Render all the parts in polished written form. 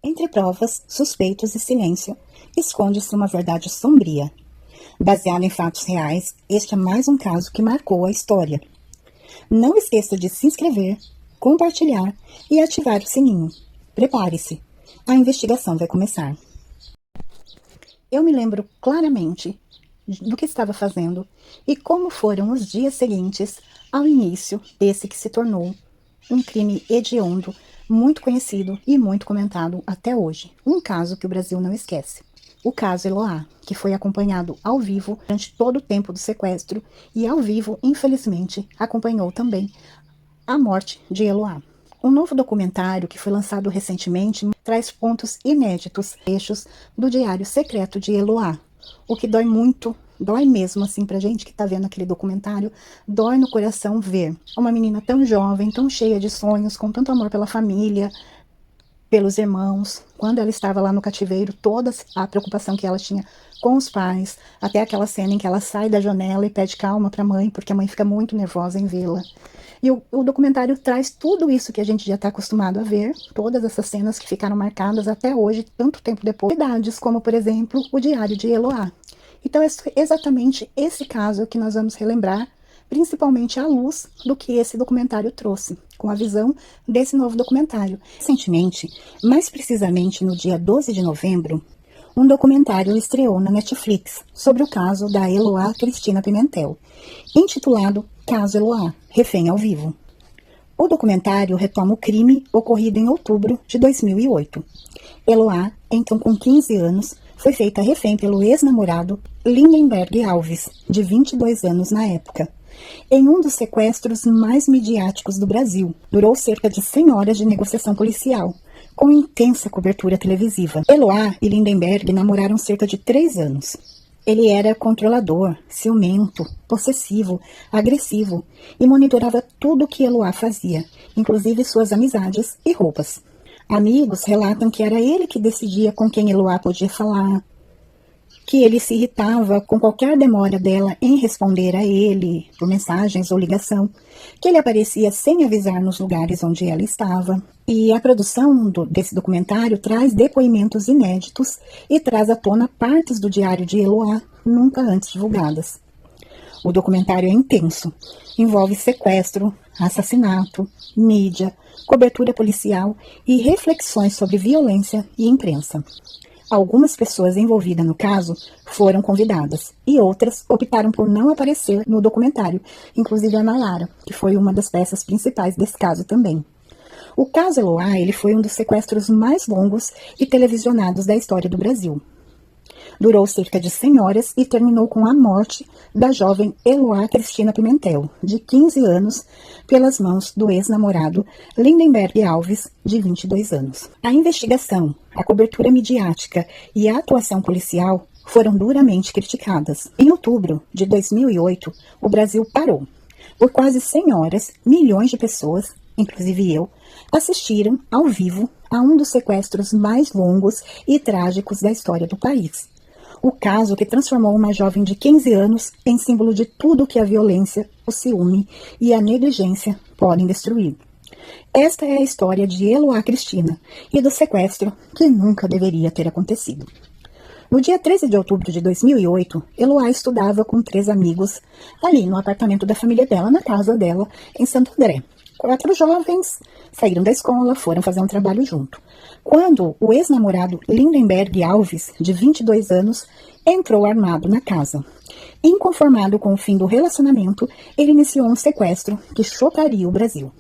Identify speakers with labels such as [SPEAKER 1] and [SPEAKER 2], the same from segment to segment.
[SPEAKER 1] Entre provas, suspeitos e silêncio, esconde-se uma verdade sombria. Baseado em fatos reais, este é mais um caso que marcou a história. Não esqueça de se inscrever, compartilhar e ativar o sininho. Prepare-se, a investigação vai começar. Eu me lembro claramente do que estava fazendo e como foram os dias seguintes ao início desse que se tornou um crime hediondo, muito conhecido e muito comentado até hoje. Um caso que o Brasil não esquece. O caso Eloá, que foi acompanhado ao vivo durante todo o tempo do sequestro e ao vivo, infelizmente, acompanhou também a morte de Eloá. Um novo documentário que foi lançado recentemente traz pontos inéditos, trechos do diário secreto de Eloá, o que dói muito, dói mesmo assim pra gente que tá vendo aquele documentário, dói no coração ver uma menina tão jovem, tão cheia de sonhos, com tanto amor pela família, pelos irmãos, quando ela estava lá no cativeiro, toda a preocupação que ela tinha com os pais, até aquela cena em que ela sai da janela e pede calma para a mãe, porque a mãe fica muito nervosa em vê-la. E o documentário traz tudo isso que a gente já está acostumado a ver, todas essas cenas que ficaram marcadas até hoje, tanto tempo depois, verdades como, por exemplo, o diário de Eloá. Então é exatamente esse caso que nós vamos relembrar, principalmente à luz do que esse documentário trouxe, com a visão desse novo documentário. Recentemente, mais precisamente no dia 12 de novembro, um documentário estreou na Netflix sobre o caso da Eloá Cristina Pimentel, intitulado Caso Eloá, Refém ao Vivo. O documentário retoma o crime ocorrido em outubro de 2008. Eloá, então com 15 anos, foi feita refém pelo ex-namorado Lindenberg Alves, de 22 anos na época, em um dos sequestros mais midiáticos do Brasil. Durou cerca de 100 horas de negociação policial, com intensa cobertura televisiva. Eloá e Lindenberg namoraram cerca de 3 anos. Ele era controlador, ciumento, possessivo, agressivo e monitorava tudo o que Eloá fazia, inclusive suas amizades e roupas. Amigos relatam que era ele que decidia com quem Eloá podia falar, que ele se irritava com qualquer demora dela em responder a ele, por mensagens ou ligação, que ele aparecia sem avisar nos lugares onde ela estava. E a produção desse documentário traz depoimentos inéditos e traz à tona partes do diário de Eloá nunca antes divulgadas. O documentário é intenso, envolve sequestro, assassinato, mídia, cobertura policial e reflexões sobre violência e imprensa. Algumas pessoas envolvidas no caso foram convidadas e outras optaram por não aparecer no documentário, inclusive a Nayara, que foi uma das peças principais desse caso também. O caso Eloá, ele foi um dos sequestros mais longos e televisionados da história do Brasil. Durou cerca de 100 horas e terminou com a morte da jovem Eloá Cristina Pimentel, de 15 anos, pelas mãos do ex-namorado Lindenberg Alves, de 22 anos. A investigação, a cobertura midiática e a atuação policial foram duramente criticadas. Em outubro de 2008, o Brasil parou. Por quase 100 horas, milhões de pessoas, inclusive eu, assistiram ao vivo a um dos sequestros mais longos e trágicos da história do país. O caso que transformou uma jovem de 15 anos em símbolo de tudo que a violência, o ciúme e a negligência podem destruir. Esta é a história de Eloá Cristina e do sequestro que nunca deveria ter acontecido. No dia 13 de outubro de 2008, Eloá estudava com 3 amigos ali no apartamento da família dela, na casa dela, em Santo André. 4 jovens saíram da escola, foram fazer um trabalho junto. Quando o ex-namorado Lindenberg Alves, de 22 anos, entrou armado na casa. Inconformado com o fim do relacionamento, ele iniciou um sequestro que chocaria o Brasil.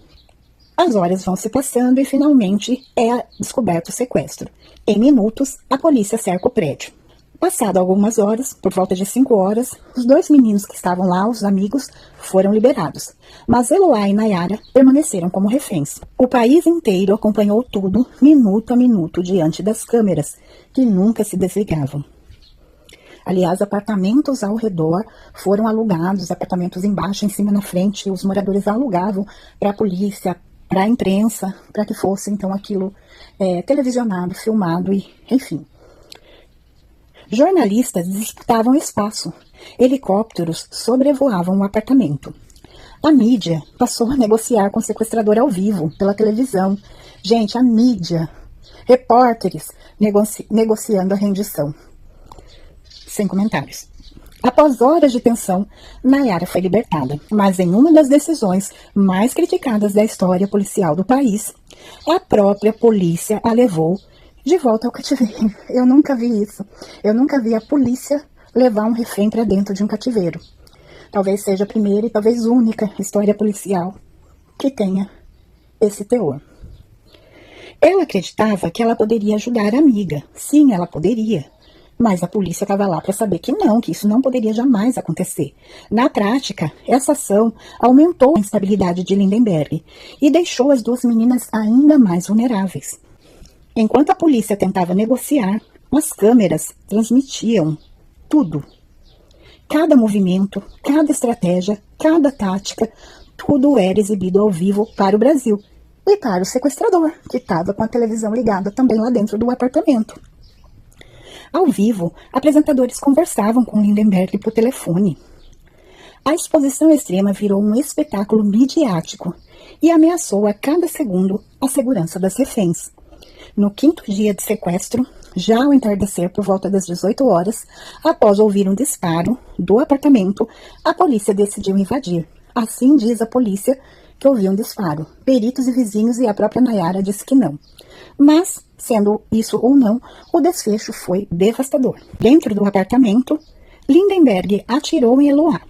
[SPEAKER 1] As horas vão se passando e finalmente é descoberto o sequestro. Em minutos, a polícia cerca o prédio. Passado algumas horas, por volta de 5 horas, os 2 meninos que estavam lá, os amigos, foram liberados. Mas Eloá e Nayara permaneceram como reféns. O país inteiro acompanhou tudo, minuto a minuto, diante das câmeras, que nunca se desligavam. Aliás, apartamentos ao redor foram alugados, apartamentos embaixo, em cima, na frente, os moradores alugavam para a polícia, para a imprensa, para que fosse, então, aquilo televisionado, filmado e, enfim. Jornalistas disputavam espaço. Helicópteros sobrevoavam o apartamento. A mídia passou a negociar com o sequestrador ao vivo, pela televisão. Gente, a mídia Repórteres negociando a rendição. Sem comentários. Após horas de tensão, Nayara foi libertada, mas em uma das decisões mais criticadas da história policial do país, a própria polícia a levou de volta ao cativeiro. Eu nunca vi isso. Eu nunca vi a polícia levar um refém para dentro de um cativeiro. Talvez seja a primeira e talvez única história policial que tenha esse teor. Ela acreditava que ela poderia ajudar a amiga. Sim, ela poderia. Mas a polícia estava lá para saber que não, que isso não poderia jamais acontecer. Na prática, essa ação aumentou a instabilidade de Lindenberg e deixou as duas meninas ainda mais vulneráveis. Enquanto a polícia tentava negociar, as câmeras transmitiam tudo. Cada movimento, cada estratégia, cada tática, tudo era exibido ao vivo para o Brasil e para o sequestrador, que estava com a televisão ligada também lá dentro do apartamento. Ao vivo, apresentadores conversavam com Lindenberg por telefone. A exposição extrema virou um espetáculo midiático e ameaçou a cada segundo a segurança das reféns. No quinto dia de sequestro, já ao entardecer por volta das 18 horas, após ouvir um disparo do apartamento, a polícia decidiu invadir. Assim diz a polícia que ouviu um disparo. Peritos e vizinhos e a própria Nayara disse que não. Mas, sendo isso ou não, o desfecho foi devastador. Dentro do apartamento, Lindenberg atirou em Eloá.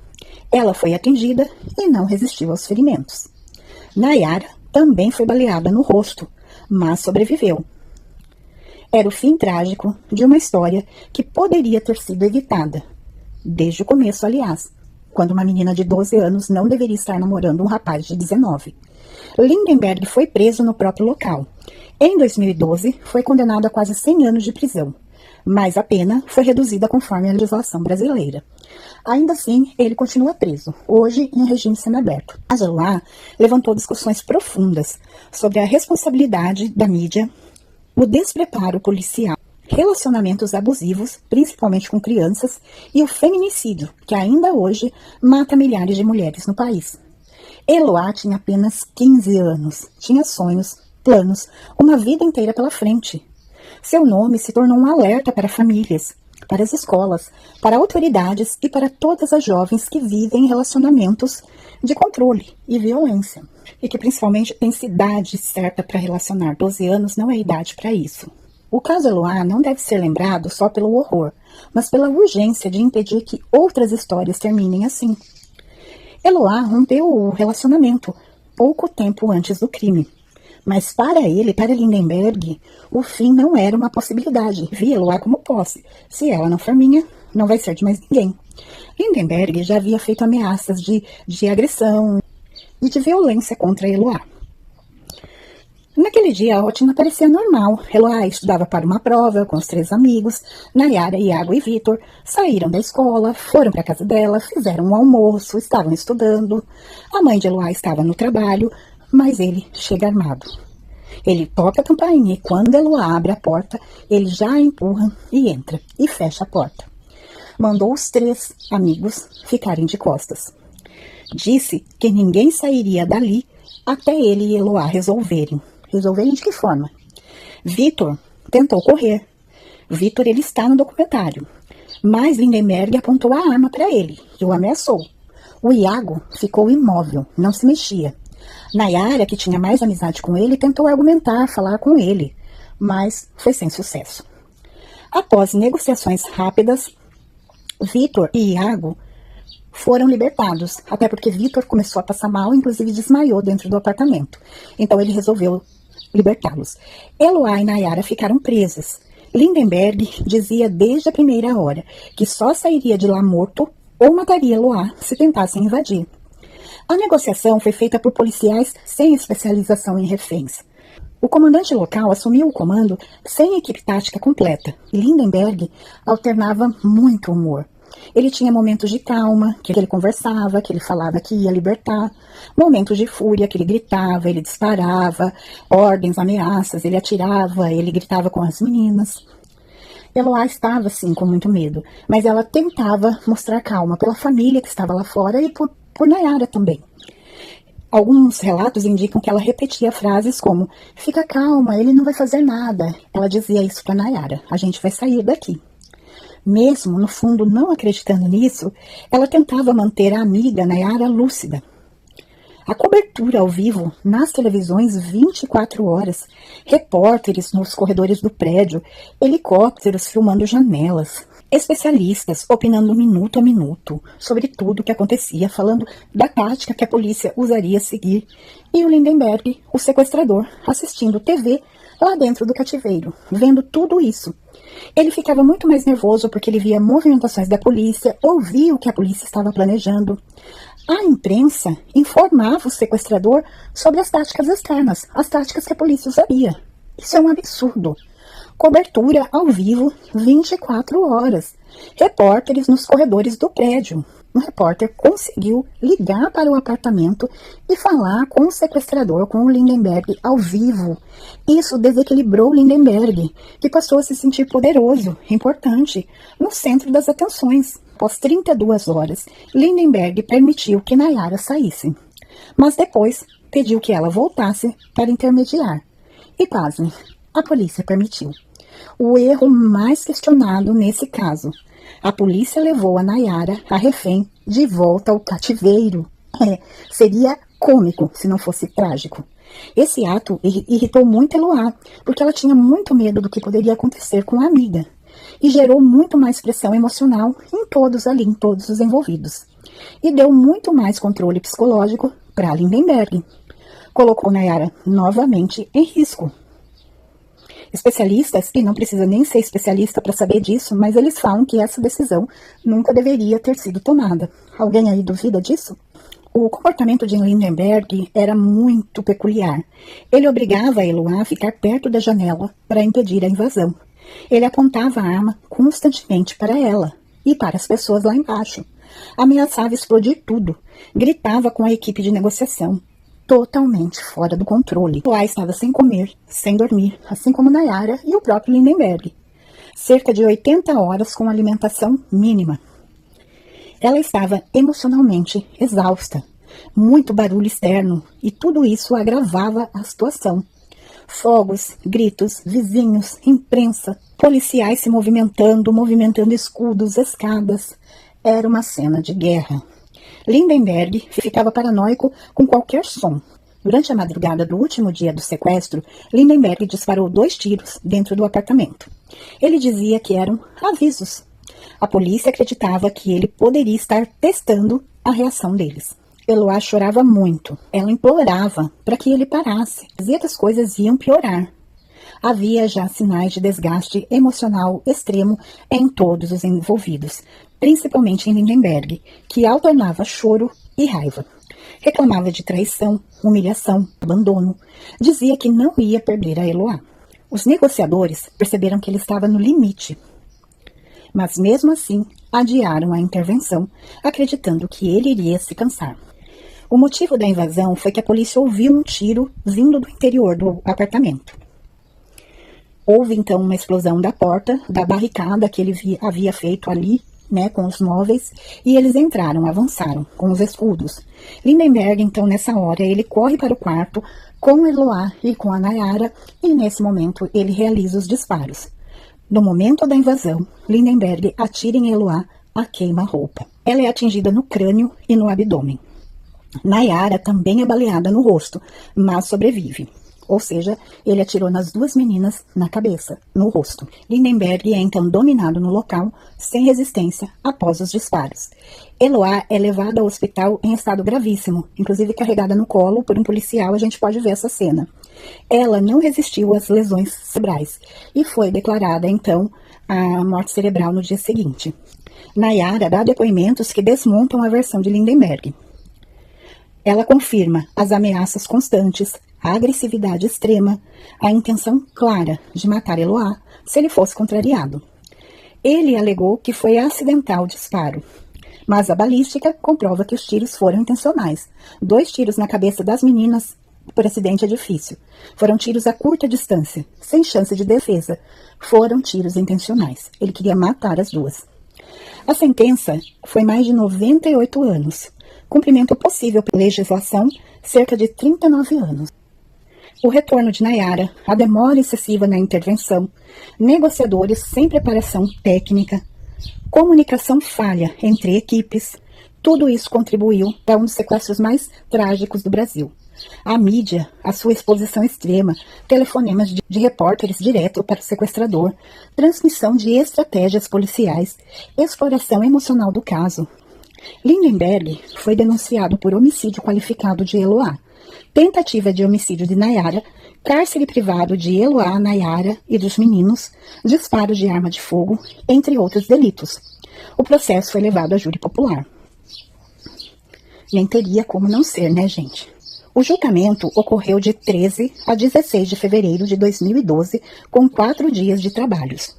[SPEAKER 1] Ela foi atingida e não resistiu aos ferimentos. Nayara também foi baleada no rosto, mas sobreviveu. Era o fim trágico de uma história que poderia ter sido evitada. Desde o começo, aliás, quando uma menina de 12 anos não deveria estar namorando um rapaz de 19. Lindenberg foi preso no próprio local. Em 2012, foi condenado a quase 100 anos de prisão, mas a pena foi reduzida conforme a legislação brasileira. Ainda assim, ele continua preso, hoje em regime semiaberto. A Eloá levantou discussões profundas sobre a responsabilidade da mídia, o despreparo policial, relacionamentos abusivos, principalmente com crianças, e o feminicídio, que ainda hoje mata milhares de mulheres no país. Eloá tinha apenas 15 anos, tinha sonhos, planos, uma vida inteira pela frente. Seu nome se tornou um alerta para famílias, para as escolas, para autoridades e para todas as jovens que vivem em relacionamentos de controle e violência. E que principalmente tem idade certa para relacionar. 12 anos não é idade para isso. O caso Eloá não deve ser lembrado só pelo horror, mas pela urgência de impedir que outras histórias terminem assim. Eloá rompeu o relacionamento pouco tempo antes do crime. Mas para ele, para Lindenberg, o fim não era uma possibilidade. Via Eloá como posse. Se ela não for minha, não vai ser de mais ninguém. Lindenberg já havia feito ameaças de agressão e de violência contra Eloá. Naquele dia, a rotina parecia normal. Eloá estudava para uma prova com os 3 amigos. Nayara, Iago e Vitor saíram da escola, foram para a casa dela, fizeram um almoço, estavam estudando. A mãe de Eloá estava no trabalho, mas ele chega armado. Ele toca a campainha e quando Eloá abre a porta, ele já a empurra e entra e fecha a porta. Mandou os 3 amigos ficarem de costas. Disse que ninguém sairia dali até ele e Eloá resolverem. Resolverem de que forma? Vitor tentou correr. Vitor, ele está no documentário. Mas Lindenberg apontou a arma para ele e o ameaçou. O Iago ficou imóvel, não se mexia. Nayara, que tinha mais amizade com ele, tentou argumentar, falar com ele, mas foi sem sucesso. Após negociações rápidas, Vitor e Iago foram libertados, até porque Vitor começou a passar mal, inclusive desmaiou dentro do apartamento. Então ele resolveu libertá-los. Eloá e Nayara ficaram presas. Lindenberg dizia desde a primeira hora que só sairia de lá morto ou mataria Eloá se tentassem invadir. A negociação foi feita por policiais sem especialização em reféns. O comandante local assumiu o comando sem equipe tática completa. Lindenberg alternava muito humor. Ele tinha momentos de calma, que ele conversava, que ele falava que ia libertar. Momentos de fúria, que ele gritava, ele disparava, ordens, ameaças, ele atirava, ele gritava com as meninas. Eloá estava, sim, com muito medo, mas ela tentava mostrar calma pela família que estava lá fora e por Nayara também. Alguns relatos indicam que ela repetia frases como: fica calma, ele não vai fazer nada. Ela dizia isso para Nayara: a gente vai sair daqui. Mesmo, no fundo, não acreditando nisso, ela tentava manter a amiga Nayara lúcida. A cobertura ao vivo nas televisões 24 horas, repórteres nos corredores do prédio, helicópteros filmando janelas, especialistas opinando minuto a minuto sobre tudo o que acontecia, falando da tática que a polícia usaria a seguir, e o Lindenberg, o sequestrador, assistindo TV lá dentro do cativeiro, vendo tudo isso. Ele ficava muito mais nervoso porque ele via movimentações da polícia, ouvia o que a polícia estava planejando. A imprensa informava o sequestrador sobre as táticas externas, as táticas que a polícia usaria. Isso é um absurdo. Cobertura ao vivo 24 horas. Repórteres nos corredores do prédio. Um repórter conseguiu ligar para o apartamento e falar com o sequestrador, com o Lindenberg, ao vivo. Isso desequilibrou Lindenberg, que passou a se sentir poderoso, importante, no centro das atenções. Após 32 horas, Lindenberg permitiu que Nayara saísse, mas depois pediu que ela voltasse para intermediar. E pasmem, a polícia permitiu. O erro mais questionado nesse caso: a polícia levou a Nayara, a refém, de volta ao cativeiro. Seria cômico se não fosse trágico. Esse ato irritou muito Eloá, porque ela tinha muito medo do que poderia acontecer com a amiga, e gerou muito mais pressão emocional em todos ali, em todos os envolvidos. E deu muito mais controle psicológico para Lindenberg. Colocou Nayara novamente em risco. Especialistas, e não precisa nem ser especialista para saber disso, mas eles falam que essa decisão nunca deveria ter sido tomada. Alguém aí duvida disso? O comportamento de Lindenberg era muito peculiar. Ele obrigava a Eloá a ficar perto da janela para impedir a invasão. Ele apontava a arma constantemente para ela e para as pessoas lá embaixo. Ameaçava explodir tudo. Gritava com a equipe de negociação. Totalmente fora do controle. Eloá estava sem comer, sem dormir, assim como Nayara e o próprio Lindenberg. Cerca de 80 horas com alimentação mínima. Ela estava emocionalmente exausta. Muito barulho externo, e tudo isso agravava a situação. Fogos, gritos, vizinhos, imprensa, policiais se movimentando escudos, escadas. Era uma cena de guerra. Lindenberg ficava paranoico com qualquer som. Durante a madrugada do último dia do sequestro, Lindenberg disparou 2 tiros dentro do apartamento. Ele dizia que eram avisos. A polícia acreditava que ele poderia estar testando a reação deles. Eloá chorava muito. Ela implorava para que ele parasse. Dizia que as coisas iam piorar. Havia já sinais de desgaste emocional extremo em todos os envolvidos, principalmente em Lindenberg, que alternava choro e raiva. Reclamava de traição, humilhação, abandono. Dizia que não ia perder a Eloá. Os negociadores perceberam que ele estava no limite, mas mesmo assim adiaram a intervenção, acreditando que ele iria se cansar. O motivo da invasão foi que a polícia ouviu um tiro vindo do interior do apartamento. Houve então uma explosão da porta, da barricada que ele havia feito ali, com os móveis, e eles entraram, avançaram com os escudos. Lindenberg, então, nessa hora, ele corre para o quarto com Eloá e com a Nayara, e nesse momento ele realiza os disparos. No momento da invasão, Lindenberg atira em Eloá a queima-roupa. Ela é atingida no crânio e no abdômen. Nayara também é baleada no rosto, mas sobrevive. Ou seja, ele atirou nas 2 meninas na cabeça, no rosto. Lindenberg é então dominado no local, sem resistência, após os disparos. Eloá é levada ao hospital em estado gravíssimo, inclusive carregada no colo por um policial. A gente pode ver essa cena. Ela não resistiu às lesões cerebrais e foi declarada, então, a morte cerebral no dia seguinte. Nayara dá depoimentos que desmontam a versão de Lindenberg. Ela confirma as ameaças constantes, a agressividade extrema, a intenção clara de matar Eloá se ele fosse contrariado. Ele alegou que foi acidental o disparo, mas a balística comprova que os tiros foram intencionais. 2 tiros na cabeça das meninas por acidente é difícil. Foram tiros a curta distância, sem chance de defesa. Foram tiros intencionais. Ele queria matar as 2. A sentença foi mais de 98 anos. Cumprimento possível pela legislação cerca de 39 anos. O retorno de Nayara, a demora excessiva na intervenção, negociadores sem preparação técnica, comunicação falha entre equipes, tudo isso contribuiu para um dos sequestros mais trágicos do Brasil. A mídia, a sua exposição extrema, telefonemas de repórteres direto para o sequestrador, transmissão de estratégias policiais, exploração emocional do caso. Lindenberg foi denunciado por homicídio qualificado de Eloá, tentativa de homicídio de Nayara, cárcere privado de Eloá, Nayara e dos meninos, disparo de arma de fogo, entre outros delitos. O processo foi levado a júri popular. Nem teria como não ser, né, gente? O julgamento ocorreu de 13 a 16 de fevereiro de 2012, com 4 dias de trabalhos.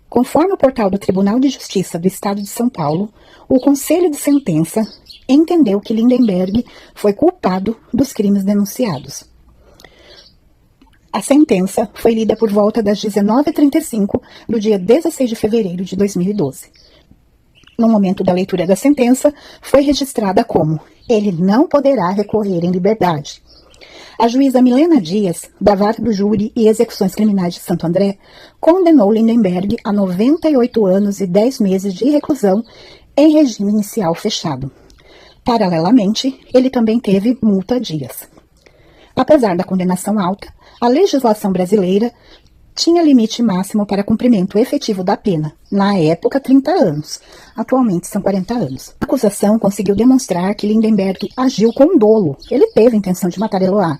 [SPEAKER 1] Conforme o portal do Tribunal de Justiça do Estado de São Paulo, o Conselho de Sentença entendeu que Lindenberg foi culpado dos crimes denunciados. A sentença foi lida por volta das 19h35 do dia 16 de fevereiro de 2012. No momento da leitura da sentença, foi registrada como: ele não poderá recorrer em liberdade. A juíza Milena Dias, da Vara do Júri e Execuções Criminais de Santo André, condenou Lindenberg a 98 anos e 10 meses de reclusão em regime inicial fechado. Paralelamente, ele também teve multa a dias. Apesar da condenação alta, a legislação brasileira tinha limite máximo para cumprimento efetivo da pena, na época 30 anos, atualmente são 40 anos. A acusação conseguiu demonstrar que Lindenberg agiu com dolo, ele teve a intenção de matar Eloá.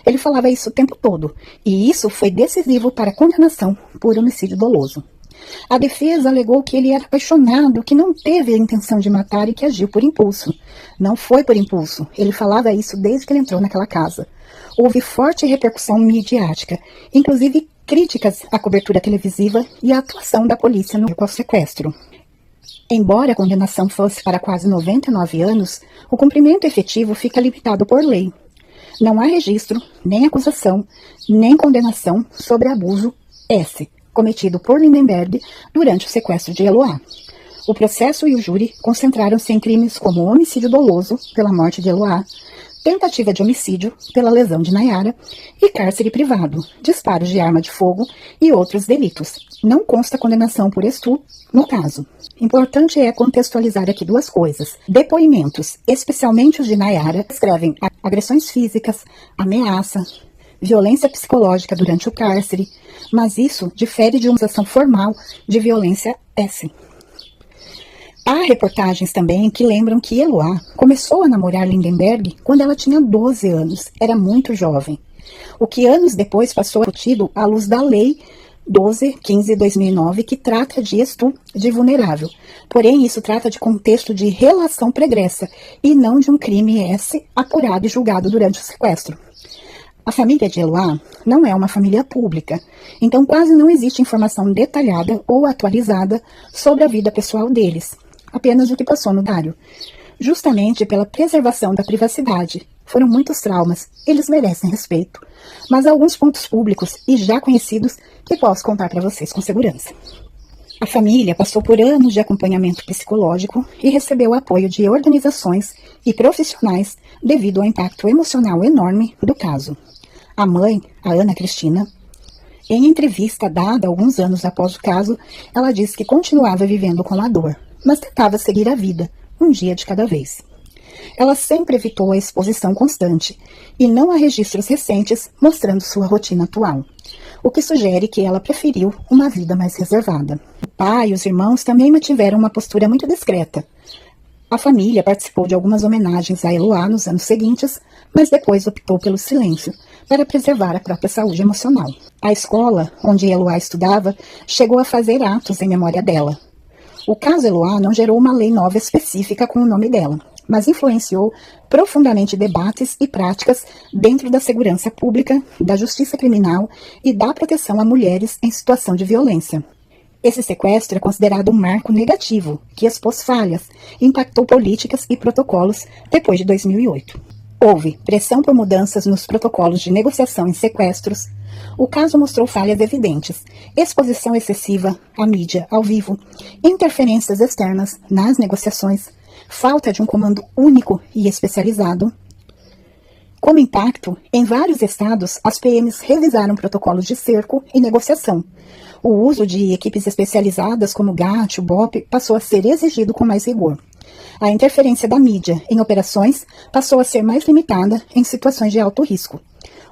[SPEAKER 1] Ele falava isso o tempo todo, e isso foi decisivo para a condenação por homicídio doloso. A defesa alegou que ele era apaixonado, que não teve a intenção de matar e que agiu por impulso. Não foi por impulso, ele falava isso desde que ele entrou naquela casa. Houve forte repercussão midiática, inclusive críticas à cobertura televisiva e à atuação da polícia no sequestro. Embora a condenação fosse para quase 99 anos, o cumprimento efetivo fica limitado por lei. Não há registro, nem acusação, nem condenação sobre abuso S, cometido por Lindenberg durante o sequestro de Eloá. O processo e o júri concentraram-se em crimes como homicídio doloso pela morte de Eloá, tentativa de homicídio pela lesão de Nayara e cárcere privado, disparos de arma de fogo e outros delitos. Não consta condenação por estupro no caso. Importante é contextualizar aqui duas coisas. Depoimentos, especialmente os de Nayara, descrevem agressões físicas, ameaça, violência psicológica durante o cárcere, mas isso difere de uma acusação formal de violência S. Há reportagens também que lembram que Eloá começou a namorar Lindenberg quando ela tinha 12 anos, era muito jovem. O que anos depois passou a ser tido à luz da Lei 12.15/2009, que trata de estupro de vulnerável. Porém, isso trata de contexto de relação pregressa e não de um crime S apurado e julgado durante o sequestro. A família de Eloá não é uma família pública, então quase não existe informação detalhada ou atualizada sobre a vida pessoal deles, apenas o que passou no diário. Justamente pela preservação da privacidade. Foram muitos traumas, eles merecem respeito, mas há alguns pontos públicos e já conhecidos que posso contar para vocês com segurança. A família passou por anos de acompanhamento psicológico e recebeu apoio de organizações e profissionais devido ao impacto emocional enorme do caso. A mãe, a Ana Cristina, em entrevista dada alguns anos após o caso, ela disse que continuava vivendo com a dor, mas tentava seguir a vida, um dia de cada vez. Ela sempre evitou a exposição constante, e não há registros recentes mostrando sua rotina atual, o que sugere que ela preferiu uma vida mais reservada. O pai e os irmãos também mantiveram uma postura muito discreta. A família participou de algumas homenagens a Eloá nos anos seguintes, mas depois optou pelo silêncio, para preservar a própria saúde emocional. A escola, onde Eloá estudava, chegou a fazer atos em memória dela. O caso Eloá não gerou uma lei nova específica com o nome dela, mas influenciou profundamente debates e práticas dentro da segurança pública, da justiça criminal e da proteção a mulheres em situação de violência. Esse sequestro é considerado um marco negativo, que expôs falhas e impactou políticas e protocolos depois de 2008. Houve pressão por mudanças nos protocolos de negociação em sequestros. O caso mostrou falhas evidentes, exposição excessiva à mídia ao vivo, interferências externas nas negociações, falta de um comando único e especializado, Como impacto, em vários estados, as PMs revisaram protocolos de cerco e negociação. O uso de equipes especializadas como GAT, o BOP, passou a ser exigido com mais rigor. A interferência da mídia em operações passou a ser mais limitada em situações de alto risco.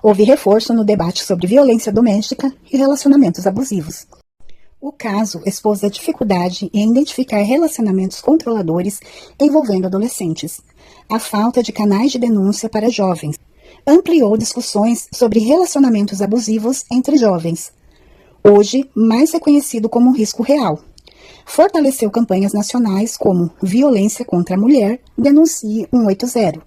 [SPEAKER 1] Houve reforço no debate sobre violência doméstica e relacionamentos abusivos. O caso expôs a dificuldade em identificar relacionamentos controladores envolvendo adolescentes, a falta de canais de denúncia para jovens, ampliou discussões sobre relacionamentos abusivos entre jovens, hoje mais reconhecido como um risco real. Fortaleceu campanhas nacionais como Violência contra a Mulher, Denuncie 180.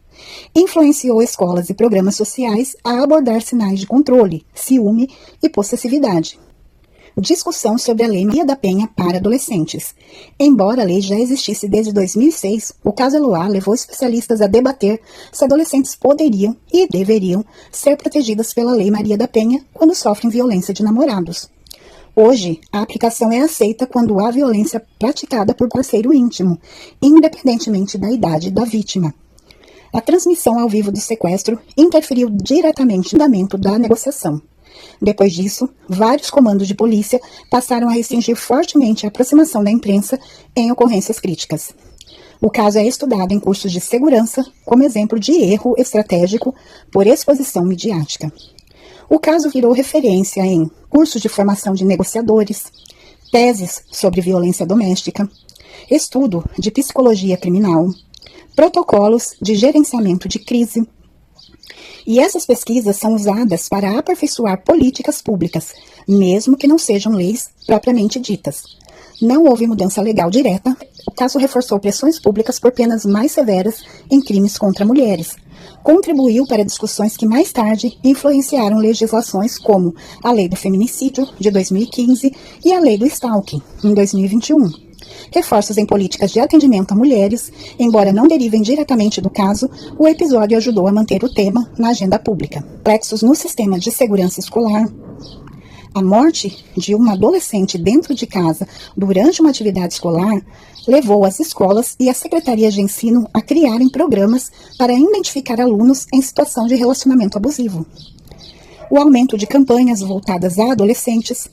[SPEAKER 1] Influenciou escolas e programas sociais a abordar sinais de controle, ciúme e possessividade. Discussão sobre a Lei Maria da Penha para adolescentes. Embora a lei já existisse desde 2006, o caso Eloá levou especialistas a debater se adolescentes poderiam e deveriam ser protegidas pela Lei Maria da Penha quando sofrem violência de namorados. Hoje, a aplicação é aceita quando há violência praticada por parceiro íntimo, independentemente da idade da vítima. A transmissão ao vivo do sequestro interferiu diretamente no andamento da negociação. Depois disso, vários comandos de polícia passaram a restringir fortemente a aproximação da imprensa em ocorrências críticas. O caso é estudado em cursos de segurança como exemplo de erro estratégico por exposição midiática. O caso virou referência em cursos de formação de negociadores, teses sobre violência doméstica, estudo de psicologia criminal, protocolos de gerenciamento de crise. E essas pesquisas são usadas para aperfeiçoar políticas públicas, mesmo que não sejam leis propriamente ditas. Não houve mudança legal direta. O caso reforçou pressões públicas por penas mais severas em crimes contra mulheres. Contribuiu para discussões que mais tarde influenciaram legislações como a Lei do Feminicídio, de 2015, e a Lei do Stalking, em 2021. Reforços em políticas de atendimento a mulheres, embora não derivem diretamente do caso, o episódio ajudou a manter o tema na agenda pública. Complexos no sistema de segurança escolar. A morte de uma adolescente dentro de casa durante uma atividade escolar levou as escolas e as secretarias de ensino a criarem programas para identificar alunos em situação de relacionamento abusivo. O aumento de campanhas voltadas a adolescentes.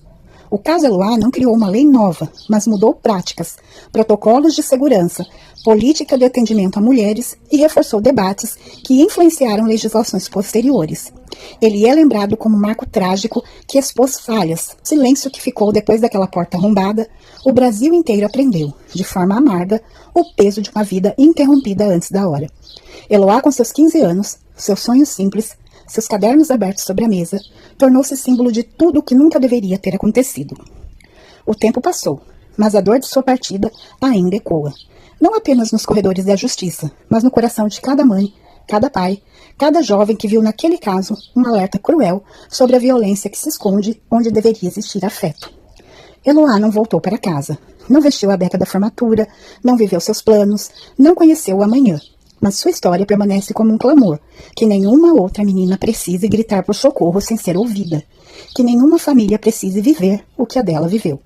[SPEAKER 1] O caso Eloá não criou uma lei nova, mas mudou práticas, protocolos de segurança, política de atendimento a mulheres e reforçou debates que influenciaram legislações posteriores. Ele é lembrado como um marco trágico que expôs falhas. O silêncio que ficou depois daquela porta arrombada, o Brasil inteiro aprendeu, de forma amarga, o peso de uma vida interrompida antes da hora. Eloá, com seus 15 anos, seus sonhos simples, seus cadernos abertos sobre a mesa, tornou-se símbolo de tudo o que nunca deveria ter acontecido. O tempo passou, mas a dor de sua partida ainda ecoa. Não apenas nos corredores da justiça, mas no coração de cada mãe, cada pai, cada jovem que viu naquele caso um alerta cruel sobre a violência que se esconde onde deveria existir afeto. Eloá não voltou para casa, não vestiu a beca da formatura, não viveu seus planos, não conheceu o amanhã. Mas sua história permanece como um clamor, que nenhuma outra menina precise gritar por socorro sem ser ouvida, que nenhuma família precise viver o que a dela viveu.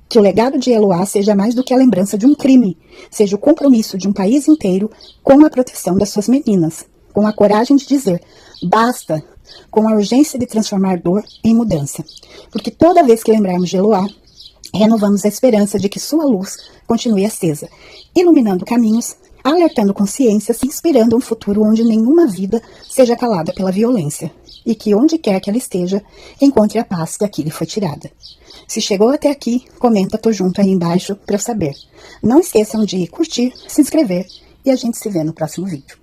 [SPEAKER 1] Que o legado de Eloá seja mais do que a lembrança de um crime, seja o compromisso de um país inteiro com a proteção das suas meninas, com a coragem de dizer basta, com a urgência de transformar dor em mudança. Porque toda vez que lembrarmos de Eloá, renovamos a esperança de que sua luz continue acesa, iluminando caminhos, alertando consciências, inspirando um futuro onde nenhuma vida seja calada pela violência e que onde quer que ela esteja, encontre a paz que aqui lhe foi tirada. Se chegou até aqui, comenta "tô junto" aí embaixo para eu saber. Não esqueçam de curtir, se inscrever e a gente se vê no próximo vídeo.